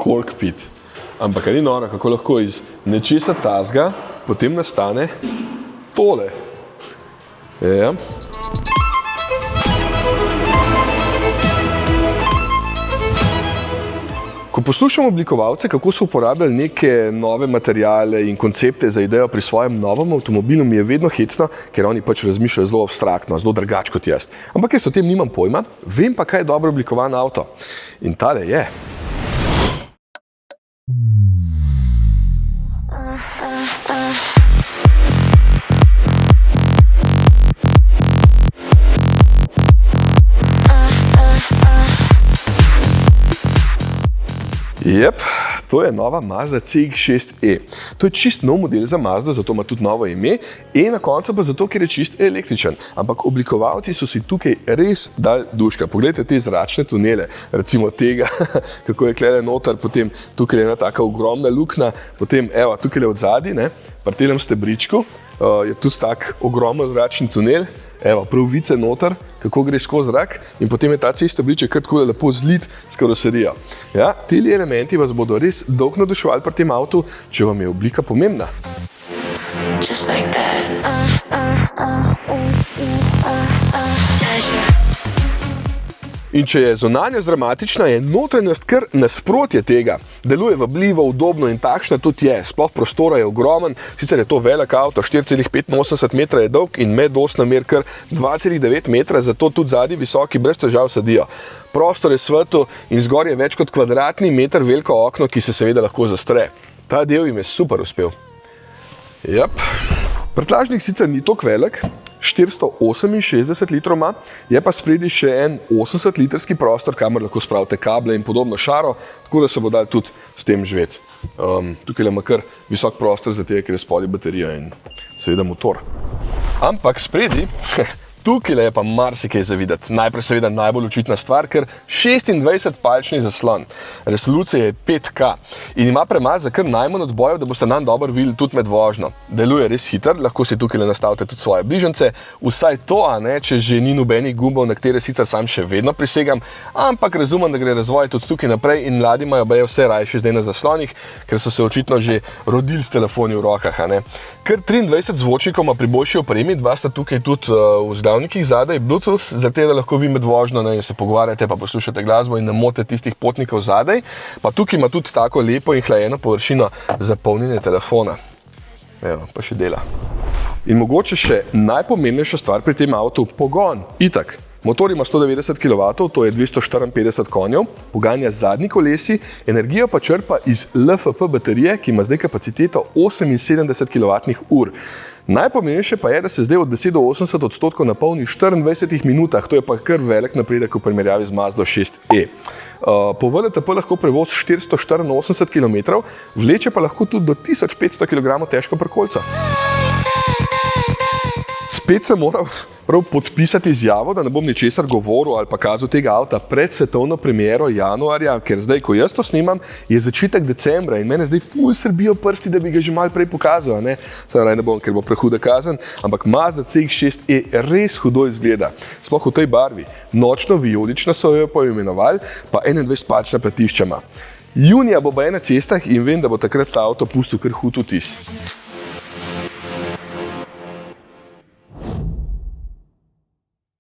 cockpit. Ampak ni noro, kako lahko iz nečesa tazga potem nastane tole. Ja. Ko poslušam oblikovalce, kako so uporabljali neke nove materiale in koncepte za idejo pri svojem novem avtomobilu, mi je vedno hecno, ker oni pač razmišljajo zelo abstraktno, zelo drugače kot jaz. Ampak jaz o tem nimam pojma, vem pa, kaj je dobro oblikovan avto. In tale je. Jep, to je nova Mazda CX-6e. To je čist nov model za Mazdo, zato ima tudi novo ime in na koncu pa zato, ker je čist električen. Ampak oblikovalci so si tukaj res dali duška. Poglejte te zračne tunele, recimo tega, kako je klele noter, potem tukaj je ena taka ogromna luknja, potem evo, tukaj je od zadaj, ne, pri telem stebričku, je tudi tak ogromen zračni tunel, evo, pravice noter, kako gre skozi zrak in potem je ta stebriček kar tako lepo zlit s karoserijo. Ja, teli elementi vas bodo res dolgo navduševali pri tem avtu, če vam je oblika pomembna. Just like that. In če je zunanjost dramatična, je notranjost kar nasprotje tega. Deluje vabljivo, udobno in takšna tudi je. Sploh prostora je ogromen, sicer je to velik avto, 4,85 metra je dolg in medosna mer kar 2,9 metra, zato tudi zadnji visoki brez težav sedijo. Prostor je svetel in zgor je več kot kvadratni meter veliko okno, ki se seveda lahko zastre. Ta del jim je super uspel. Jep. Prtljažnik sicer ni toliko velik, 468 litrov ima, je pa spredi še en 80-litrski prostor, kamor lahko spravite kable in podobno šaro, tako da se bo dal tudi s tem živeti. Tukaj ima kar visok prostor za tega, ker je spodaj baterija in seveda motor. Ampak spredi, tukaj je pa marsikaj za videti. Najprej seveda najbolj očitna stvar, ker 26-palčni zaslon. Resolucija je 5K in ima premaz za kar najmanj odbojev, da boste nanj dobro videli tudi med vožnjo. Deluje res hiter, lahko si tukaj nastavite tudi svoje bližnjice. Vsaj to, a ne, če že ni nobenih gumbov, na katere sicer sam še vedno prisegam, ampak razumem, da gre razvoj tudi tukaj naprej in mladi imajo baje vse rajše zdaj na zaslonih, ker so se očitno že rodili s telefoni v rokah, a ne. Kar 23 zvočnikov ima pri boljši opremi, dva sta tukaj tudi vzdavnikih zadaj, Bluetooth, zato da lahko vi med vožnjo se pogovarjate pa poslušate glasbo in ne motite tistih potnikov zadaj. Pa tukaj ima tudi tako lepo in hlajeno površino za polnjenje telefona. Evo, pa še dela. In mogoče še najpomembnejša stvar pri tem avtu, pogon. Itak. Motor ima 190 kW, to je 254 konjev, poganja zadnji kolesi, energijo pa črpa iz LFP baterije, ki ima zdaj kapaciteto 78 kWh. Najpomembnejše pa je, da se zdaj od 10 do 80% napolni v 24 minutah, to je pa kar velik napredek v primerjavi z Mazdo 6e. Po VLTP lahko prevoz 484 km, vleče pa lahko tudi do 1500 kg težko prkolca. Spet sem moral prav podpisati izjavo, da ne bom ničesar govoril ali pa kazal tega avta pred svetovno premiero januarja, ker zdaj, ko jaz to snimam, je začetek decembra in mene zdaj ful srbijo prsti, da bi ga že malo prej pokazal, ne? Sam raj ne bom, ker bo prehuda kazen, ampak Mazda CX-6e res hudo izgleda. Sploh v tej barvi. Nočno vijolično so jo poimenovali, pa 21-palčna platišča ima. Junija bo baje na cestah in vem, da bo takrat ta avto pustil kar hud vtis.